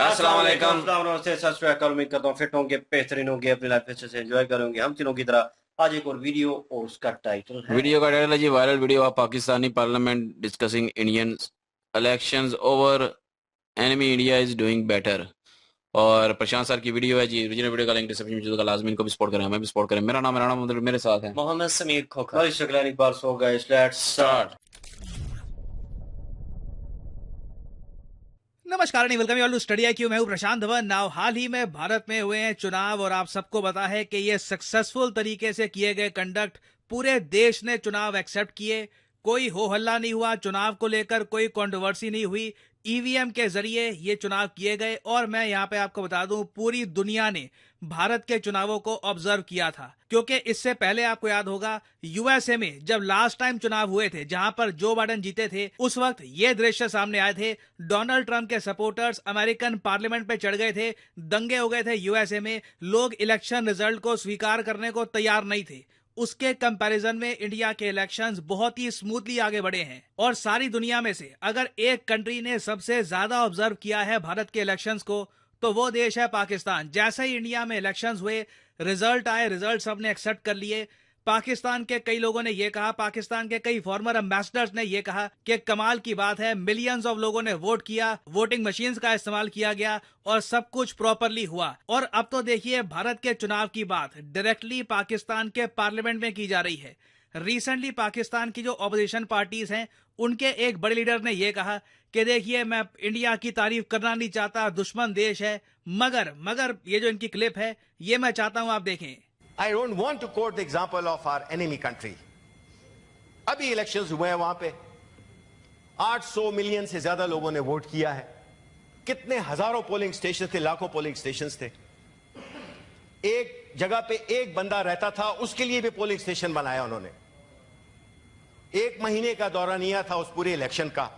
अस्सलाम वालेकुम। नमस्ते, सत श्री अकाल। उम्मीद करता हूँ फिट होंगे, बेहतरीन होंगे, अपनी लाइफ अच्छे से एंजॉय करेंगे हम तीनों की तरह। आज एक और वीडियो और उसका टाइटल है जी viral video of Pakistani parliament discussing Indian elections over enemy India is doing better. और प्रशांत सर की वीडियो है जी। ओरिजिनल वीडियो का लिंक डिस्क्रिप्शन में का लाजमी इनको भी सपोर्ट करें, हमें भी सपोर्ट करें। मेरा नाम मतलब मेरे साथ है मोहम्मद समीर खोखर। एक बार सो गाइस, लेट्स स्टार्ट। नमस्कार, welcome you all to study IQ। मैं हूं प्रशांत धवन। नाउ हाल ही में भारत में हुए हैं चुनाव और आप सबको पता है कि ये सक्सेसफुल तरीके से किए गए कंडक्ट। पूरे देश ने चुनाव एक्सेप्ट किए, कोई हो हल्ला नहीं हुआ चुनाव को लेकर, कोई कंट्रोवर्सी नहीं हुई। ईवीएम के जरिए ये चुनाव किए गए और मैं यहाँ पे आपको बता दूं पूरी दुनिया ने भारत के चुनावों को ऑब्जर्व किया था, क्योंकि इससे पहले आपको याद होगा यूएसए में जब लास्ट टाइम चुनाव हुए थे जहां पर जो बाइडेन जीते थे, उस वक्त ये दृश्य सामने आए थे। डोनाल्ड ट्रंप के सपोर्टर्स अमेरिकन पार्लियामेंट पे चढ़ गए थे, दंगे हो गए थे यूएसए में, लोग इलेक्शन रिजल्ट को स्वीकार करने को तैयार नहीं थे। उसके कंपैरिजन में इंडिया के इलेक्शंस बहुत ही स्मूथली आगे बढ़े हैं। और सारी दुनिया में से अगर एक कंट्री ने सबसे ज्यादा ऑब्जर्व किया है भारत के इलेक्शंस को, तो वो देश है पाकिस्तान। जैसे ही इंडिया में इलेक्शंस हुए, रिजल्ट आए, रिजल्ट सबने एक्सेप्ट कर लिए। पाकिस्तान के कई लोगों ने यह कहा, पाकिस्तान के कई फॉर्मर एम्बेसडर्स ने यह कहा कि कमाल की बात है, मिलियंस ऑफ लोगों ने वोट किया, वोटिंग मशीन्स का इस्तेमाल किया गया और सब कुछ प्रॉपरली हुआ। और अब तो देखिए भारत के चुनाव की बात डायरेक्टली पाकिस्तान के पार्लियामेंट में की जा रही है। रिसेंटली पाकिस्तान की जो ऑपोजिशन पार्टीज हैं, उनके एक बड़े लीडर ने यह कहा कि देखिए मैं इंडिया की तारीफ करना नहीं चाहता, दुश्मन देश है, मगर ये जो इनकी क्लिप है ये मैं चाहता हूं आप देखें। I don't want to quote the example of our enemy country. अभी इलेक्शंस हुए हैं, वहां पे 800 मिलियन से ज्यादा लोगों ने वोट किया है। कितने हजारों पोलिंग स्टेशन थे, लाखों पोलिंग स्टेशंस थे। एक जगह पे एक बंदा रहता था, उसके लिए भी पोलिंग स्टेशन बनाया उन्होंने। 1 महीने का दौरा नहीं था उस पूरे इलेक्शन का,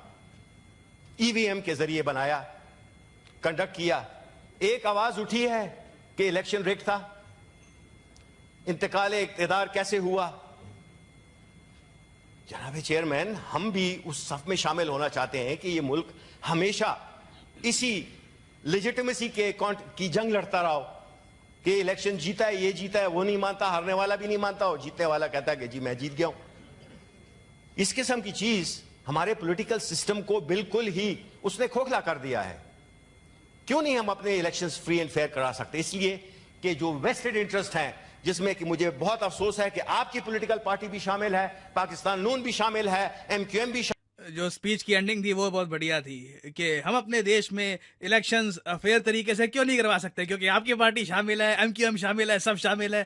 ईवीएम के जरिए बनाया, कंडक्ट किया। एक आवाज उठी है कि इलेक्शन रिग था। इंतकाल इक्तिदार कैसे हुआ? जनाब चेयरमैन, हम भी उस सफ में शामिल होना चाहते हैं कि ये मुल्क हमेशा इसी लेजिटिमेसी की जंग लड़ता रहा हो कि इलेक्शन जीता है, ये जीता है, वो नहीं मानता, हारने वाला भी नहीं मानता हो, जीतने वाला कहता है कि जी मैं जीत गया हूं। इस किस्म की चीज हमारे पॉलिटिकल सिस्टम को बिल्कुल ही उसने खोखला कर दिया है। क्यों नहीं हम अपने इलेक्शंस फ्री एंड फेयर करा सकते? इसलिए कि जो वेस्टेड इंटरेस्ट हैं, जिसमें कि मुझे बहुत अफसोस है कि आपकी पॉलिटिकल पार्टी भी शामिल है, पाकिस्तान नून भी शामिल है, MQM भी जो स्पीच की एंडिंग थी वो बहुत बढ़िया थी कि हम अपने देश में इलेक्शंस फेयर तरीके से क्यों नहीं करवा सकते, क्योंकि आपकी पार्टी शामिल है, MQM शामिल है, सब शामिल है।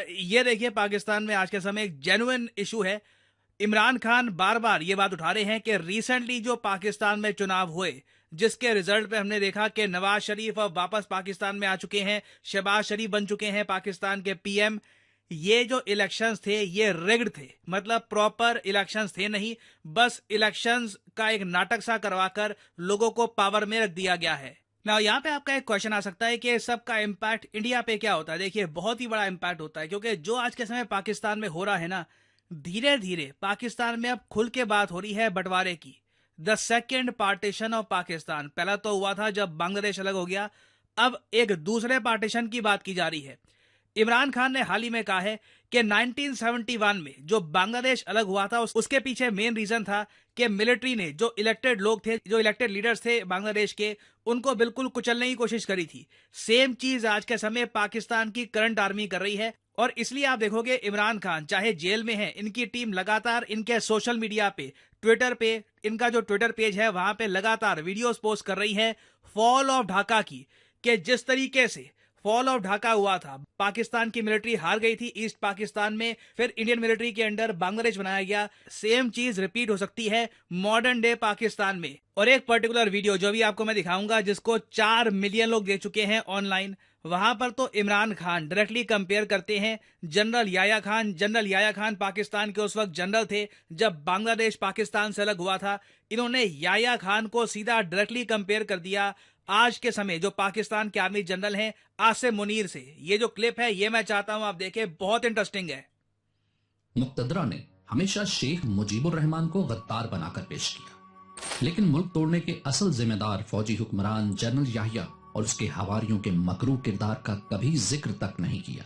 ये देखिए पाकिस्तान में आज के समय एक जेन्युइन इशू है। इमरान खान बार बार ये बात उठा रहे हैं कि रिसेंटली जो पाकिस्तान में चुनाव हुए, जिसके रिजल्ट पे हमने देखा कि नवाज शरीफ अब वापस पाकिस्तान में आ चुके हैं, शहबाज शरीफ बन चुके हैं पाकिस्तान के PM। ये जो इलेक्शंस थे ये रिग्ड थे, मतलब प्रॉपर इलेक्शंस थे नहीं, बस इलेक्शंस का एक नाटक सा करवाकर लोगों को पावर में रख दिया गया है। ना यहाँ पे आपका एक क्वेश्चन आ सकता है कि सब का इम्पैक्ट इंडिया पे क्या होता है। देखिए बहुत ही बड़ा इम्पैक्ट होता है, क्योंकि जो आज के समय पाकिस्तान में हो रहा है ना, धीरे धीरे पाकिस्तान में अब खुल के बात हो रही है बंटवारे की। The second partition of Pakistan, पहला तो हुआ था जब बांग्लादेश अलग हो गया, अब एक दूसरे पार्टीशन की बात की जा रही है। इमरान खान ने हाल ही में कहा है कि 1971 में जो बांग्लादेश अलग हुआ था उसके पीछे मेन रीजन था कि मिलिट्री ने जो इलेक्टेड लोग थे, जो इलेक्टेड लीडर्स थे बांग्लादेश के, उनको बिल्कुल कुचलने की कोशिश करी थी। सेम चीज आज के समय पाकिस्तान की करंट आर्मी कर रही है। और इसलिए आप देखोगे इमरान खान चाहे जेल में है, इनकी टीम लगातार इनके सोशल मीडिया पे, ट्विटर पे, इनका जो ट्विटर पेज है वहां पे लगातार वीडियोस पोस्ट कर रही है फॉल ऑफ ढाका की, कि जिस तरीके से फॉल ऑफ ढाका हुआ था, पाकिस्तान की मिलिट्री हार गई थी ईस्ट पाकिस्तान में, फिर इंडियन मिलिट्री के अंडर बांग्लादेश बनाया गया, सेम चीज रिपीट हो सकती है मॉडर्न डे पाकिस्तान में। और एक पर्टिकुलर वीडियो जो भी आपको मैं दिखाऊंगा, जिसको 4 मिलियन लोग देख चुके हैं ऑनलाइन, वहां पर तो इमरान खान डायरेक्टली कंपेयर करते हैं जनरल याया खान। जनरल याया खान पाकिस्तान के उस वक्त जनरल थे जब बांग्लादेश पाकिस्तान से अलग हुआ था। इन्होंने याया खान को सीधा डायरेक्टली कंपेयर कर दिया आज के समय जो पाकिस्तान के आर्मी जनरल हैं आसिम मुनीर से। ये जो क्लिप है ये मैं चाहता हूं आप देखें, बहुत इंटरेस्टिंग है। मुक्तदरा ने हमेशा शेख मुजीबुर रहमान को गद्दार बनाकर पेश किया। लेकिन मुल्क तोड़ने के असल जिम्मेदार फौजी हुक्मरान जनरल याहिया और उसके हवारियों के मकरू किरदार का कभी जिक्र तक नहीं किया।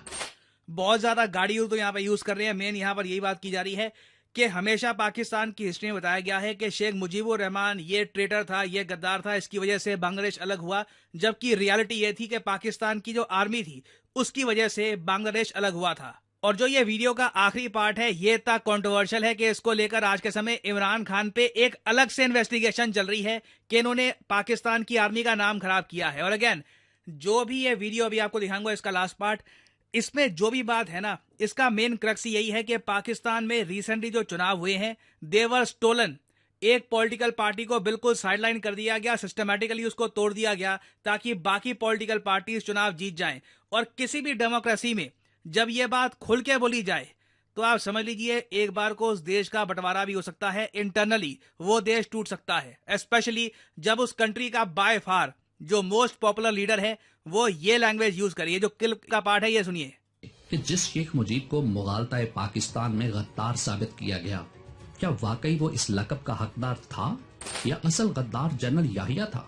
बहुत ज्यादा गाड़ी तो यहाँ पे यूज कर रहे हैं। मेन यहाँ पर यही बात की जा रही है कि हमेशा पाकिस्तान की हिस्ट्री में बताया गया है कि शेख मुजीबुर रहमान ये ट्रेटर था, ये गद्दार था, इसकी वजह से बांग्लादेश अलग हुआ, जबकि रियलिटी ये थी कि पाकिस्तान की जो आर्मी थी उसकी वजह से बांग्लादेश अलग हुआ था। और जो ये वीडियो का आखिरी पार्ट है ये इतना कंट्रोवर्शियल है कि इसको लेकर आज के समय इमरान खान पे एक अलग से इन्वेस्टिगेशन चल रही है कि इन्होंने पाकिस्तान की आर्मी का नाम खराब किया है। और अगेन जो भी ये वीडियो अभी आपको दिखाऊंगा इसका लास्ट पार्ट, इसमें जो भी बात है ना, इसका मेन क्रक्स यही है कि पाकिस्तान में रिसेंटली जो चुनाव हुए हैं देवर स्टोलन। एक पॉलिटिकल पार्टी को बिल्कुल साइडलाइन कर दिया गया, सिस्टमैटिकली उसको तोड़ दिया गया ताकि बाकी पॉलिटिकल पार्टीज चुनाव जीत जाएं। और किसी भी डेमोक्रेसी में जब ये बात खुल के बोली जाए तो आप समझ लीजिए एक बार को उस देश का बंटवारा भी हो सकता है, इंटरनली वो देश टूट सकता है, स्पेशली जब उस कंट्री का बाय फार जो मोस्ट पॉपुलर लीडर है वो ये लैंग्वेज यूज करिए। जो किल का पार्ट है ये सुनिए कि जिस शेख मुजीब को मुगालता पाकिस्तान में गद्दार साबित किया गया, क्या वाकई वो इस लक़ब का हकदार था या असल गद्दार जनरल याहिया था?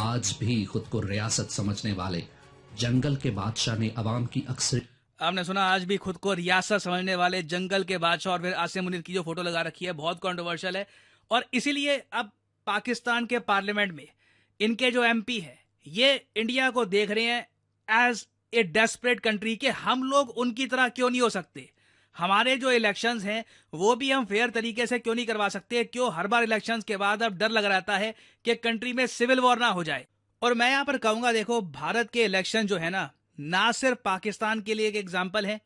आज भी खुद को रियासत समझने वाले जंगल के बादशाह ने अवाम की अक्सर, आपने सुना, आज भी खुद को रियासत समझने वाले जंगल के बादशाह, और फिर आसिम मुनीर की जो फोटो लगा रखी है बहुत कंट्रोवर्शियल है। और इसीलिए अब पाकिस्तान के पार्लियामेंट में इनके जो एमपी है ये इंडिया को देख रहे हैं एज ए डेस्परेट कंट्री के हम लोग उनकी तरह क्यों नहीं हो सकते, हमारे जो इलेक्शंस हैं वो भी हम फेयर तरीके से क्यों नहीं करवा सकते, क्यों हर बार इलेक्शंस के बाद अब डर लग रहता है कि कंट्री में सिविल वॉर ना हो जाए। और मैं यहां पर कहूंगा, देखो भारत के इलेक्शन जो है ना सिर्फ पाकिस्तान के लिए एक एग्जाम्पल है,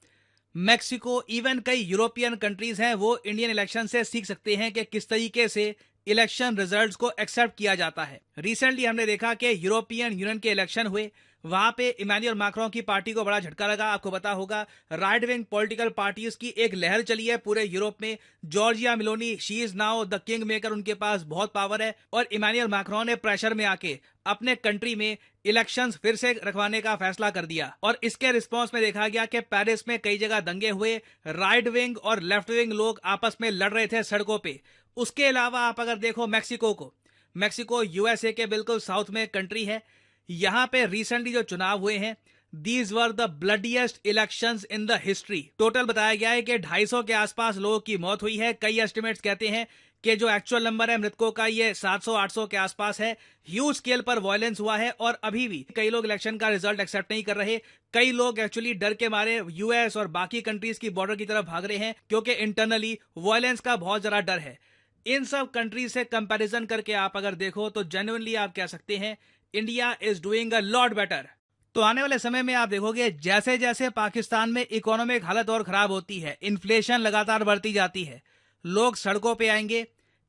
मैक्सिको, इवन कई यूरोपियन कंट्रीज हैं वो इंडियन इलेक्शन से सीख सकते हैं कि किस तरीके से इलेक्शन रिजल्ट्स को एक्सेप्ट किया जाता है। रिसेंटली हमने देखा कि यूरोपियन यूनियन के इलेक्शन हुए, वहां पे इमैनुअल मैक्रों की पार्टी को बड़ा झटका लगा। आपको पता होगा राइट विंग पॉलिटिकल पार्टीज की एक लहर चली है पूरे यूरोप में। Giorgia Meloni, she is now the king maker, उनके पास बहुत पावर है और इमैनुअल मैक्रों ने प्रेशर में आके अपने कंट्री में इलेक्शंस फिर से रखवाने का फैसला कर दिया। और इसके रिस्पॉन्स में देखा गया कि पेरिस में कई जगह दंगे हुए, राइट विंग और लेफ्ट विंग लोग आपस में लड़ रहे थे सड़कों पे। उसके अलावा आप अगर देखो मैक्सिको को, मैक्सिको यूएसए के बिल्कुल साउथ में कंट्री है, यहां पे रिसेंटली जो चुनाव हुए हैं these were the bloodiest elections in the history. Total बताया गया है कि 250 के आसपास लोगों की मौत हुई है। कई एस्टिमेट्स कहते हैं कि जो एक्चुअल नंबर है मृतकों का ये 700-800 के आसपास है। ह्यूज स्केल पर वायलेंस हुआ है और अभी भी कई लोग इलेक्शन का रिजल्ट एक्सेप्ट नहीं कर रहे। कई लोग एक्चुअली डर के मारे यूएस और बाकी कंट्रीज की बॉर्डर की तरफ भाग रहे हैं क्योंकि इंटरनली वायलेंस का बहुत ज्यादा डर है। इन सब कंट्रीज से कंपैरिजन करके आप अगर देखो तो जेन्युइनली आप कह सकते हैं India is doing a lot better. तो आने वाले समय में आप देखोगे जैसे जैसे पाकिस्तान में इकोनॉमिक हालत और खराब होती है, इन्फ्लेशन लगातार बढ़ती जाती है, लोग सड़कों पे आएंगे,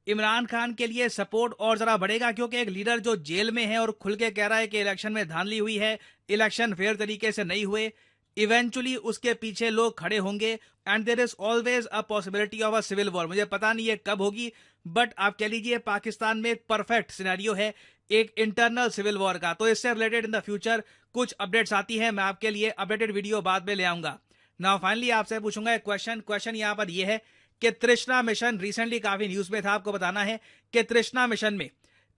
इमरान खान के लिए सपोर्ट और जरा बढ़ेगा क्योंकि एक लीडर जो जेल में है और खुल के कह रहा है कि इलेक्शन में धांधली हुई है, इलेक्शन फेयर तरीके से नहीं हुए, इवेंचुअली उसके पीछे लोग खड़े होंगे and there is always a possibility of a civil war. मुझे पता नहीं है कब होगी, बट आप कह लीजिए पाकिस्तान में एक परफेक्ट सिनेरियो है एक इंटरनल सिविल वॉर का। तो इससे रिलेटेड इन द फ्यूचर कुछ अपडेट्स आती है, मैं आपके लिए अपडेटेड वीडियो बाद में ले आऊंगा। नाउ फाइनली आपसे पूछूंगा एक क्वेश्चन यहाँ पर ये है कि तृष्णा मिशन रिसेंटली काफी न्यूज में था। आपको बताना है कि तृष्णा मिशन में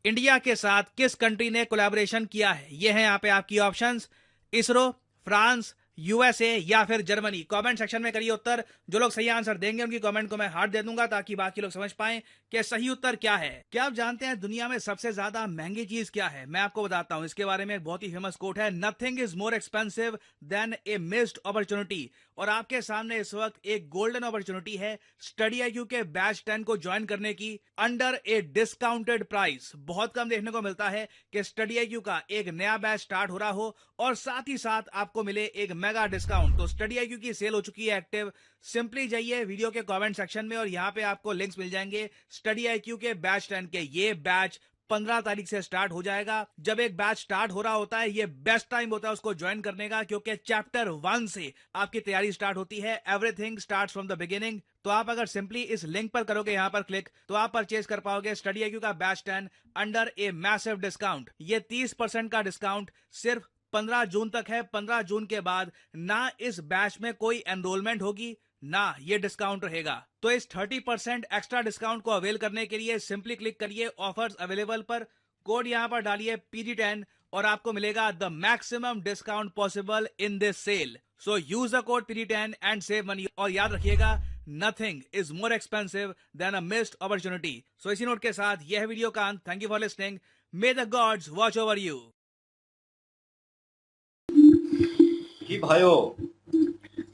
इंडिया के साथ किस कंट्री ने कोलैबोरेशन किया है। ये है यहाँ पे आपकी ऑप्शंस, इसरो, फ्रांस, यूएसए या फिर जर्मनी। कमेंट सेक्शन में करिए उत्तर। जो लोग सही आंसर देंगे उनकी कमेंट को मैं हार्ट दे दूंगा ताकि बाकी लोग समझ पाएं कि सही उत्तर क्या है। क्या आप जानते हैं दुनिया में सबसे ज्यादा महंगी चीज क्या है? मैं आपको बताता हूं। इसके बारे में एक बहुत ही फेमस कोट है, nothing is more expensive then A missed opportunity. और आपके सामने इस वक्त एक गोल्डन अपॉर्चुनिटी है स्टडी IQ के बैच 10 को ज्वाइन करने की अंडर ए डिस्काउंटेड प्राइस। बहुत कम देखने को मिलता है कि स्टडी IQ का एक नया बैच स्टार्ट हो रहा हो और साथ ही साथ आपको मिले एक मेगा डिस्काउंट। तो स्टडी IQ की सेल हो चुकी है एक्टिव। सिंपली जाइए वीडियो के कमेंट सेक्शन में और यहाँ पे आपको लिंक्स मिल जाएंगे स्टडी IQ के बैच 10 के। ये बैच 15 तारीख से स्टार्ट हो जाएगा। जब एक बैच स्टार्ट हो रहा होता है ये बेस्ट टाइम होता है उसको ज्वाइन करने का क्योंकि चैप्टर 1 से आपकी तैयारी स्टार्ट होती है। Everything starts from the beginning. तो आप अगर सिंपली इस लिंक पर करोगे यहाँ पर क्लिक तो आप परचेज कर पाओगे स्टडी IQ का batch 10 under a massive discount. ये 30% का डिस्काउंट सिर्फ 15 जून तक है। 15 जून के बाद ना इस बैच में कोई एनरोलमेंट होगी ना ये डिस्काउंट रहेगा। तो इस 30% एक्स्ट्रा डिस्काउंट को अवेल करने के लिए सिंपली क्लिक करिए ऑफर्स अवेलेबल पर, कोड यहां पर डालिए PD10 और आपको मिलेगा the maximum discount possible in this sale. So use the code PD10 and save money. और याद रखिएगा, nothing is more expensive than a missed opportunity. So इसी नोट के साथ यह वीडियो का अंत। Thank you for listening. May the gods watch over you. जी भाइयों,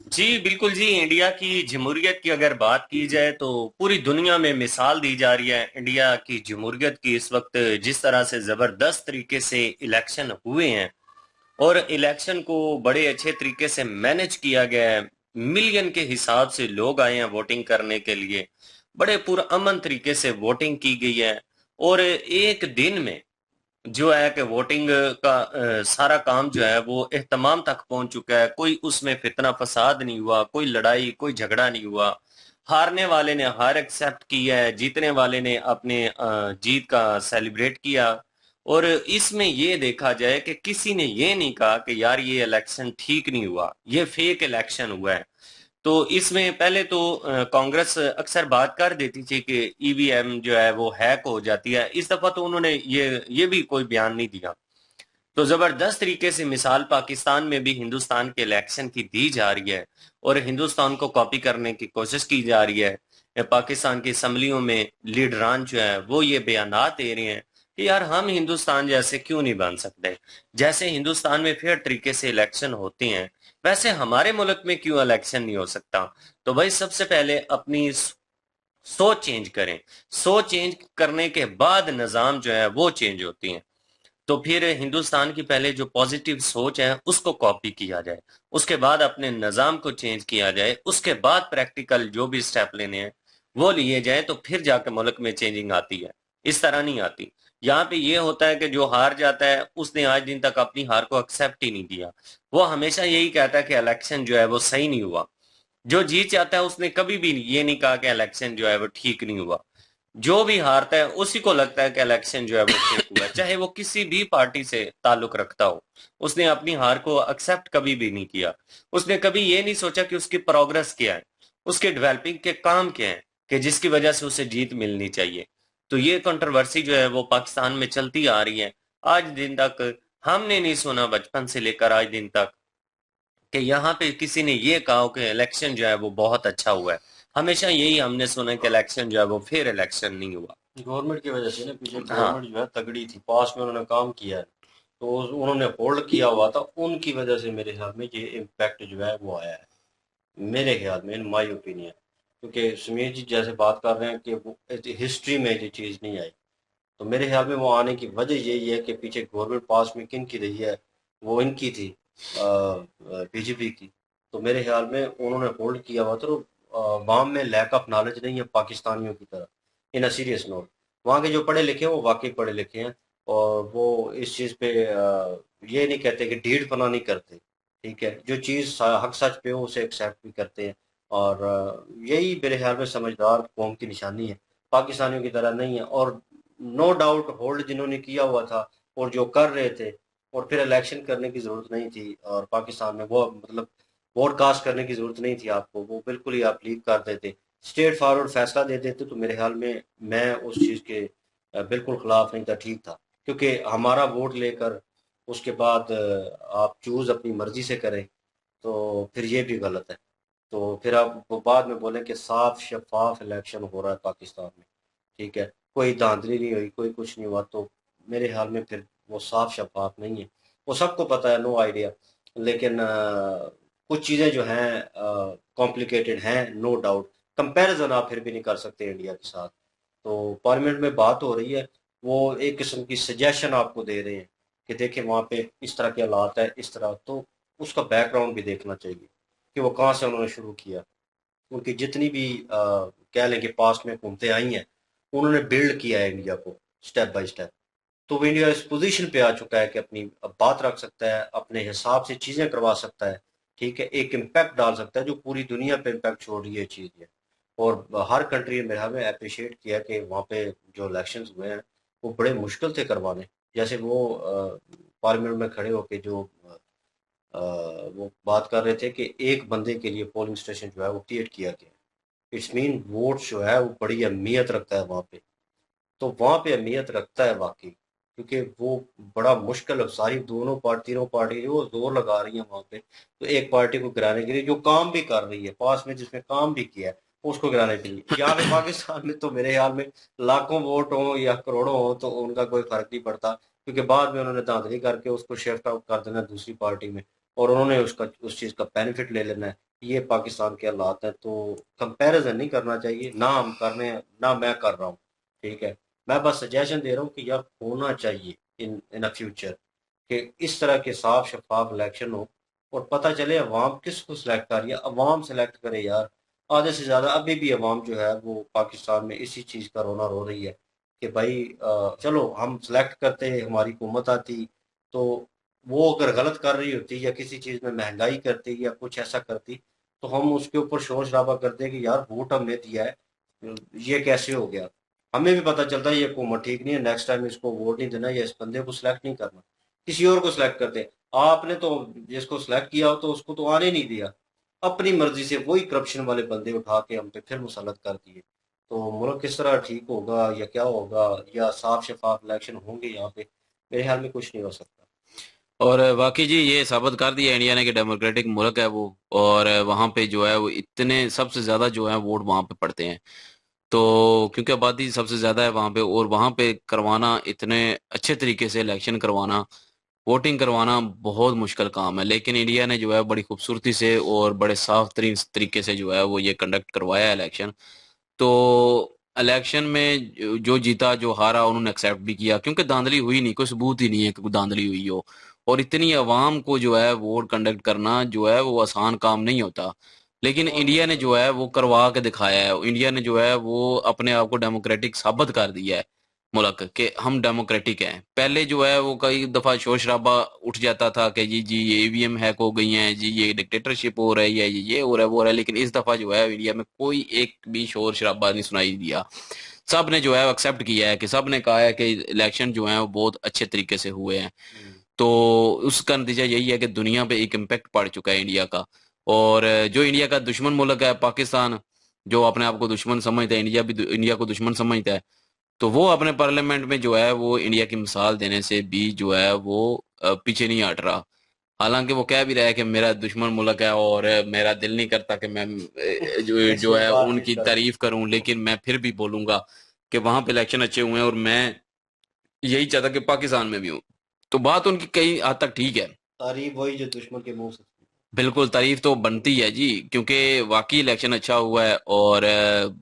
जी बिल्कुल जी। इंडिया की जमहूरियत की अगर बात की जाए तो पूरी दुनिया में मिसाल दी जा रही है इंडिया की जमहूरियत की। इस वक्त जिस तरह से जबरदस्त तरीके से इलेक्शन हुए हैं और इलेक्शन को बड़े अच्छे तरीके से मैनेज किया गया है, मिलियन के हिसाब से लोग आए हैं वोटिंग करने के लिए, बड़े पुरअमन तरीके से वोटिंग की गई है और एक दिन में जो है कि वोटिंग का सारा काम जो है वो एहतमाम तक पहुंच चुका है। कोई उसमें फितना फसाद नहीं हुआ, कोई लड़ाई कोई झगड़ा नहीं हुआ। हारने वाले ने हार एक्सेप्ट की है, जीतने वाले ने अपने जीत का सेलिब्रेट किया। और इसमें ये देखा जाए कि किसी ने ये नहीं कहा कि यार ये इलेक्शन ठीक नहीं हुआ, ये फेक इलेक्शन हुआ है। तो इसमें पहले तो कांग्रेस अक्सर बात कर देती थी कि ईवीएम जो है वो हैक हो जाती है। इस दफा तो उन्होंने ये भी कोई बयान नहीं दिया। तो जबरदस्त तरीके से मिसाल पाकिस्तान में भी हिंदुस्तान के इलेक्शन की दी जा रही है और हिंदुस्तान को कॉपी करने की कोशिश की जा रही है। पाकिस्तान की असम्बलियों में लीडरान जो है वो ये बयानात दे रहे हैं कि यार हम हिंदुस्तान जैसे क्यों नहीं बन सकते, जैसे हिंदुस्तान में फेयर तरीके से इलेक्शन होते हैं वैसे हमारे मुल्क में क्यों इलेक्शन नहीं हो सकता। तो भाई सबसे पहले अपनी सोच चेंज करें। सोच चेंज करने के बाद निजाम जो है वो चेंज होती है। तो फिर हिंदुस्तान की पहले जो पॉजिटिव सोच है उसको कॉपी किया जाए, उसके बाद अपने निजाम को चेंज किया जाए, उसके बाद प्रैक्टिकल जो भी स्टेप लेने हैं वो लिए जाए, तो फिर जाके मुल्क में चेंजिंग आती है। इस तरह नहीं आती। यहाँ पे ये होता है कि जो हार जाता है उसने आज दिन तक अपनी हार को एक्सेप्ट ही नहीं किया। वो हमेशा यही कहता है कि इलेक्शन जो है वो सही नहीं हुआ। जो जीत जाता है उसने कभी भी ये नहीं कहा कि इलेक्शन जो है वो ठीक नहीं हुआ। जो भी हारता है उसी को लगता है कि इलेक्शन जो है वो फेक हुआ है, चाहे वो किसी भी पार्टी से ताल्लुक रखता हो। उसने अपनी हार को एक्सेप्ट कभी भी नहीं किया। उसने कभी ये नहीं सोचा कि उसकी प्रोग्रेस क्या है, उसके डेवलपिंग के काम क्या है कि जिसकी वजह से उसे जीत मिलनी चाहिए। तो ये कंट्रोवर्सी जो है वो पाकिस्तान में चलती आ रही है आज दिन तक। हमने नहीं सुना बचपन से लेकर आज दिन तक कि यहाँ पे किसी ने ये कहा हो कि इलेक्शन जो है वो बहुत अच्छा हुआ है। हमेशा यही हमने सुना कि इलेक्शन जो है वो फिर इलेक्शन नहीं हुआ। गवर्नमेंट की वजह से ना, पीछे हाँ गवर्नमेंट जो है तगड़ी थी, पास में उन्होंने काम किया है, तो उन्होंने होल्ड किया हुआ था, उनकी वजह से मेरे ख्याल में ये इम्पैक्ट जो है वो आया है, मेरे ख्याल में, इन माय ओपिनियन। क्योंकि सुमीर जी जैसे बात कर रहे हैं कि वो हिस्ट्री में ये चीज़ नहीं आई, तो मेरे ख्याल में वो आने की वजह यही है कि पीछे गवर्नमेंट पास में किन की रही है, वो इनकी थी, बीजेपी की। तो मेरे ख्याल में उन्होंने होल्ड किया हुआ था। तो वहाँ में लैक ऑफ नॉलेज नहीं है पाकिस्तानियों की तरह, इन अ सीरियस नोट। वहाँ के जो पढ़े लिखे हैं वो वाकई पढ़े लिखे हैं और वो इस चीज़ पे ये नहीं कहते कि ढीठपना नहीं करते। ठीक है, जो चीज़ हक सच पे हो उसे एक्सेप्ट भी करते हैं। और यही मेरे ख्याल में समझदार कौम की निशानी है, पाकिस्तानियों की तरह नहीं है। और नो डाउट होल्ड जिन्होंने किया हुआ था और जो कर रहे थे, और फिर इलेक्शन करने की जरूरत नहीं थी, और पाकिस्तान में वो मतलब वोट कास्ट करने की जरूरत नहीं थी आपको, वो बिल्कुल ही आप लीक कर देते, स्ट्रेट फॉरवर्ड फैसला दे देते, तो मेरे ख्याल में मैं उस चीज़ के बिल्कुल खिलाफ नहीं था, ठीक था। क्योंकि हमारा वोट लेकर उसके बाद आप चूज अपनी मर्जी से करें, तो फिर ये भी गलत है। तो फिर आप वो बाद में बोलें कि साफ शफाफ इलेक्शन हो रहा है पाकिस्तान में, ठीक है, कोई धांधली नहीं हुई, कोई कुछ नहीं हुआ, तो मेरे ख्याल में फिर वो साफ शफाफ नहीं है। वो सबको पता है, नो आइडिया। लेकिन कुछ चीज़ें जो हैं कॉम्प्लिकेटेड हैं, नो डाउट। कंपैरिजन आप फिर भी नहीं कर सकते इंडिया के साथ। तो पार्लियामेंट में बात हो रही है, वो एक किस्म की सजेशन आपको दे रहे हैं कि देखिए वहाँ पे इस तरह के हालात है, इस तरह, तो उसका बैकग्राउंड भी देखना चाहिए कि वो कहाँ से उन्होंने शुरू किया। उनकी जितनी भी कह लें कि पास्ट में हुकूमतें आई हैं, उन्होंने बिल्ड किया है इंडिया को स्टेप बाय स्टेप। तो वो इंडिया इस पोजीशन पे आ चुका है कि अपनी अब बात रख सकता है, अपने हिसाब से चीज़ें करवा सकता है, ठीक है, एक इम्पैक्ट डाल सकता है जो पूरी दुनिया पे इम्पैक्ट छोड़ रही है चीज़ ये। और हर कंट्री ने मेरे ख्याल में अप्रिशिएट किया कि वहाँ पे जो इलेक्शंस हुए हैं वो बड़े मुश्किल थे करवाने। जैसे वो पार्लियामेंट में खड़े होके जो वो बात कर रहे थे कि एक बंदे के लिए पोलिंग स्टेशन जो है वो क्रिएट किया गया। इट्स मीन वोट जो है वो बड़ी अहमियत रखता है वहाँ पे। तो वहाँ पे अहमियत रखता है वाकई, क्योंकि वो बड़ा मुश्किल है। सारी तीनों पार्टी जो जोर लगा रही है वहाँ पे, तो एक पार्टी को गिराने के लिए जो काम भी कर रही है, पास में जिसने काम भी किया है, उसको गिराने के लिए। यहाँ पे पाकिस्तान में तो मेरे ख्याल में लाखों वोट हो या करोड़ों हो तो उनका कोई फर्क नहीं पड़ता, क्योंकि बाद में उन्होंने धांधली करके उसको शिफ्ट आउट कर देना है दूसरी पार्टी में, और उन्होंने उसका उस चीज का बेनिफिट ले लेना है। ये पाकिस्तान के हालात हैं, तो कंपैरिजन नहीं करना चाहिए, ना हम करने ना मैं कर रहा हूँ। ठीक है, मैं बस सजेशन दे रहा हूँ कि यार होना चाहिए इन इन अ फ्यूचर कि इस तरह के साफ शफाफ इलेक्शन हो, और पता चले अवाम किसको सिलेक्ट कर रही है, अवाम सेलेक्ट करे यार। आधे से ज्यादा अभी भी अवाम जो है वो पाकिस्तान में इसी चीज का रोना रो रही है कि भाई चलो हम सिलेक्ट करते, हमारी हुकूमत आती, तो वो अगर गलत कर रही होती या किसी चीज में महंगाई करती या कुछ ऐसा करती, तो हम उसके ऊपर शोर शराबा करते कि यार वोट हमने दिया है, ये कैसे हो गया। हमें भी पता चलता है ये हुकूमत ठीक नहीं है, नेक्स्ट टाइम इसको वोट नहीं देना या इस बंदे को सिलेक्ट नहीं करना, किसी और को सिलेक्ट करते। आपने तो जिसको सिलेक्ट किया हो तो उसको तो आने नहीं दिया, अपनी मर्जी से वही करप्शन वाले बंदे उठा के हम पे फिर मुसल्लत कर दिए। तो मुल्क किस तरह ठीक होगा या क्या होगा, या साफ शफाफ इलेक्शन होंगे यहाँ पे, मेरे ख्याल में कुछ नहीं हो सकता। और वाकई जी ये साबित कर दिया इंडिया ने कि डेमोक्रेटिक मुल्क है वो। और वहाँ पे जो है वो इतने सबसे ज़्यादा जो है वोट वहाँ पे पड़ते हैं। तो क्योंकि आबादी सबसे ज़्यादा है वहाँ पे, और वहाँ पे करवाना इतने अच्छे तरीके से इलेक्शन करवाना, वोटिंग करवाना बहुत मुश्किल काम है। लेकिन इंडिया ने जो है बड़ी खूबसूरती से और बड़े साफ तरीन तरीके से जो है वो ये कंडक्ट करवाया इलेक्शन। तो इलेक्शन में जो जीता जो हारा उन्होंने एक्सेप्ट भी किया, क्योंकि धांधली हुई नहीं, कोई सबूत ही नहीं है कि कोई धांधली हुई हो। और इतनी आवाम को जो है वोट कंडक्ट करना जो है वो आसान काम नहीं होता। लेकिन बहुत इंडिया ने मुश्किल। जो है वो करवा के दिखाया है। इंडिया ने जो है वो अपने आप को डेमोक्रेटिक साबित कर दिया है मुल्क के, हम डेमोक्रेटिक हैं। पहले जो है वो कई दफा शोर शराबा उठ जाता था कि जी जी ये ईवीएम हैक हो गई हैं, जी ये डिक्टेटरशिप हो रही है, ये हो रहा है वो हो रहा है। लेकिन इस दफा जो है इंडिया में कोई एक भी शोर शराबा नहीं सुनाई दिया। सब ने जो है एक्सेप्ट किया है कि सब ने कहा है कि इलेक्शन जो है वो बहुत अच्छे तरीके से हुए हैं। तो उसका नतीजा यही है कि दुनिया पे एक इम्पैक्ट पड़ चुका है इंडिया का। और जो इंडिया का दुश्मन मुल्क है पाकिस्तान, जो अपने आप को दुश्मन समझता है, इंडिया भी इंडिया को दुश्मन समझता है, तो वो अपने पार्लियामेंट में जो है वो इंडिया की मिसाल देने से भी जो है वो पीछे नहीं हट रहा। हालांकि वो कह भी रहा है कि मेरा दुश्मन मुल्क है और मेरा दिल नहीं करता कि मैं जो इसमें है बातचीत उनकी करूँ। तारीफ करूं, लेकिन मैं फिर भी बोलूंगा कि वहां पे इलेक्शन अच्छे हुए हैं और मैं यही चाहता कि पाकिस्तान में भी हूँ। तो बात उनकी कई हद तक ठीक है। तारीफ वही जो दुश्मन के मुंह से। बिल्कुल तारीफ तो बनती है जी, क्योंकि वाकई इलेक्शन अच्छा हुआ है और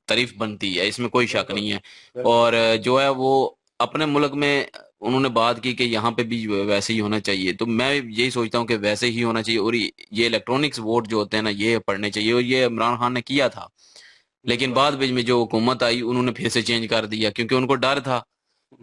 तारीफ बनती है, इसमें कोई शक बिल्कुल नहीं है। बिल्कुल। और जो है वो अपने मुल्क में उन्होंने बात की कि यहाँ पे भी वैसे ही होना चाहिए। तो मैं यही सोचता हूँ कि वैसे ही होना चाहिए। और ये इलेक्ट्रॉनिक्स वोट जो होते हैं ना ये पढ़ने चाहिए, और ये इमरान खान ने किया था। लेकिन बिल्कुल। बाद में जो हुकूमत आई उन्होंने फिर से चेंज कर दिया, क्योंकि उनको डर था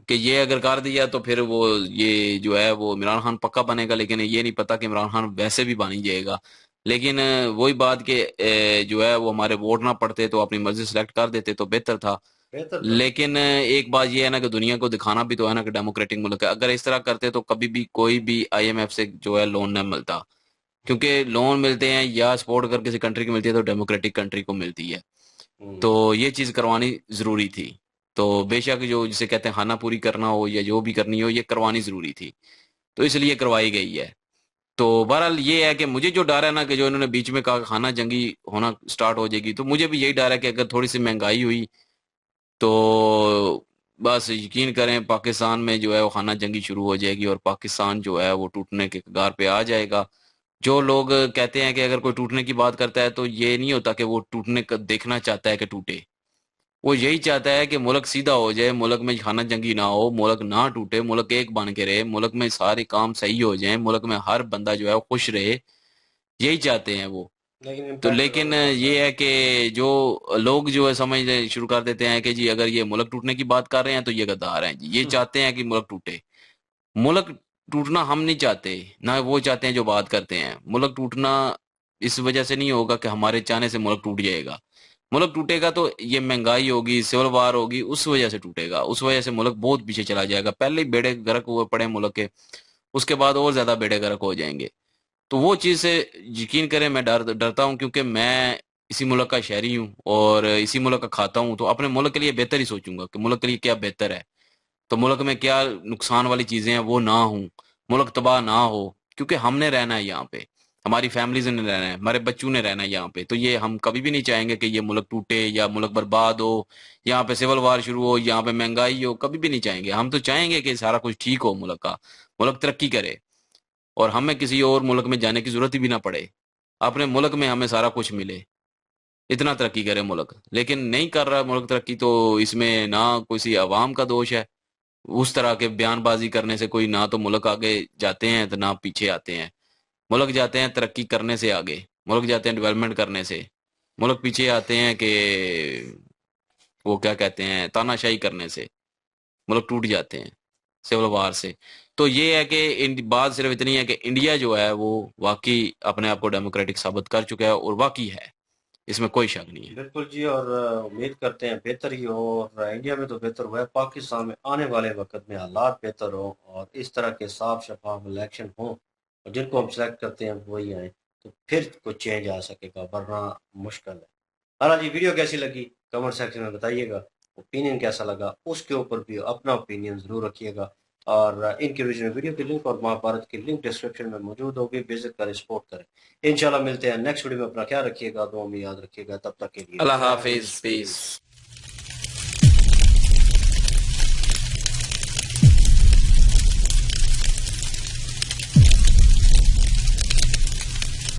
कि ये अगर कर दिया तो फिर वो ये जो है वो इमरान खान पक्का बनेगा। लेकिन ये नहीं पता कि इमरान खान वैसे भी बन ही जाएगा। लेकिन वही बात कि जो है वो हमारे वोट ना पड़ते तो अपनी मर्जी सेलेक्ट कर देते तो बेहतर था। बेहतर था। लेकिन एक बात ये है ना कि दुनिया को दिखाना भी तो है ना कि डेमोक्रेटिक मुल्क है। अगर इस तरह करते तो कभी भी कोई भी आईएमएफ से जो है लोन न मिलता, क्योंकि लोन मिलते हैं या सपोर्ट अगर किसी कंट्री की मिलती है तो डेमोक्रेटिक कंट्री को मिलती है। तो हम्म। ये चीज करवानी जरूरी थी। तो बेशक जो जिसे कहते हैं खाना पूरी करना हो या जो भी करनी हो ये करवानी जरूरी थी, तो इसलिए करवाई गई है। तो बहरहाल ये है कि मुझे जो डर है ना कि जो इन्होंने बीच में कहा खाना जंगी होना स्टार्ट हो जाएगी, तो मुझे भी यही डर है कि अगर थोड़ी सी महंगाई हुई तो बस यकीन करें पाकिस्तान में जो है वो खाना जंगी शुरू हो जाएगी और पाकिस्तान जो है वो टूटने के कगार पे आ जाएगा। जो लोग कहते हैं कि अगर कोई टूटने की बात करता है तो ये नहीं होता कि वो टूटने का देखना चाहता है कि टूटे। वो यही चाहता है कि मुल्क सीधा हो जाए, मुल्क में खाना जंगी ना हो, मुल्क ना टूटे, मुल्क एक बन के रहे, मुल्क में सारे काम सही हो जाएं, मुल्क में हर बंदा जो है वो खुश रहे। यही चाहते हैं वो। लेकिन तो इम्पैक्ट लेकिन गलत पड़ता है। ये है कि जो लोग जो है समझने शुरू कर देते हैं कि जी अगर ये मुल्क टूटने की बात कर रहे हैं तो ये गद्दार हैं जी, ये चाहते हैं कि मुल्क टूटे। मुल्क टूटना हम नहीं चाहते, ना वो चाहते हैं जो बात करते हैं। मुल्क टूटना इस वजह से नहीं होगा कि हमारे चाहने से मुल्क टूट जाएगा। मुल्क टूटेगा तो ये महंगाई होगी, सिविल वार होगी, उस वजह से टूटेगा। उस वजह से मुल्क बहुत पीछे चला जाएगा। पहले ही बेड़े गर्क हुए पड़े मुल्क के, उसके बाद और ज्यादा बेड़े गर्क हो जाएंगे। तो वो चीज़ से यकीन करें मैं डरता हूँ, क्योंकि मैं इसी मुल्क का शहरी हूँ और इसी मुल्क का खाता हूँ, तो अपने मुल्क के लिए बेहतर ही सोचूंगा कि मुल्क के लिए क्या बेहतर है, तो मुल्क में क्या नुकसान वाली चीज़ें हैं वो ना हो, मुल्क तबाह ना हो, क्योंकि हमने रहना है यहाँ पे, हमारी फैमिलीज ने रहना है, हमारे बच्चों ने रहना है यहाँ पे, तो ये हम कभी भी नहीं चाहेंगे कि ये मुल्क टूटे या मुल्क बर्बाद हो, यहाँ पे सिविल वार शुरू हो, यहाँ पे महंगाई हो, कभी भी नहीं चाहेंगे। हम तो चाहेंगे कि सारा कुछ ठीक हो, मुल्क का, मुल्क तरक्की करे और हमें किसी और मुल्क में जाने की जरूरत ही भी ना पड़े, अपने मुल्क में हमें सारा कुछ मिले, इतना तरक्की करे मुल्क। लेकिन नहीं कर रहा मुल्क तरक्की, तो इसमें ना किसी अवाम का दोष है, उस तरह के बयानबाजी करने से कोई ना तो मुल्क आगे जाते हैं तो ना पीछे आते हैं। मुल्क जाते हैं तरक्की करने से आगे, मुल्क जाते हैं डेवलपमेंट करने से, मुल्क पीछे आते हैं कि वो क्या कहते हैं तानाशाही करने से, मुल्क टूट जाते हैं सिविल वार से। तो ये है कि बात सिर्फ इतनी है कि इंडिया जो है वो वाकई अपने आप को डेमोक्रेटिक साबित कर चुका है और वाकई है, इसमें कोई शक नहीं है। बिल्कुल जी, और उम्मीद करते हैं बेहतर ही हो, और इंडिया में तो बेहतर हुआ है, पाकिस्तान में आने वाले वक्त में हालात बेहतर हो और इस तरह के साफ शफाफ इलेक्शन हो और जिनको हम सेलेक्ट करते हैं वही आए, तो फिर कुछ चेंज आ सकेगा, वरना मुश्किल है। हालांकि वीडियो कैसी लगी कमेंट सेक्शन में बताइएगा, ओपिनियन कैसा लगा उसके ऊपर भी अपना ओपिनियन जरूर रखिएगा, और इनके ओरिजिनल वीडियो की लिंक और महाभारत की लिंक डिस्क्रिप्शन में मौजूद होगी, विजिट करें, सपोर्ट करें। इंशाल्लाह मिलते हैं नेक्स्ट वीडियो में, अपना ख्याल रखिएगा, दुआ में याद रखिएगा, तब तक के लिए अल्लाह हाफिज, पीस।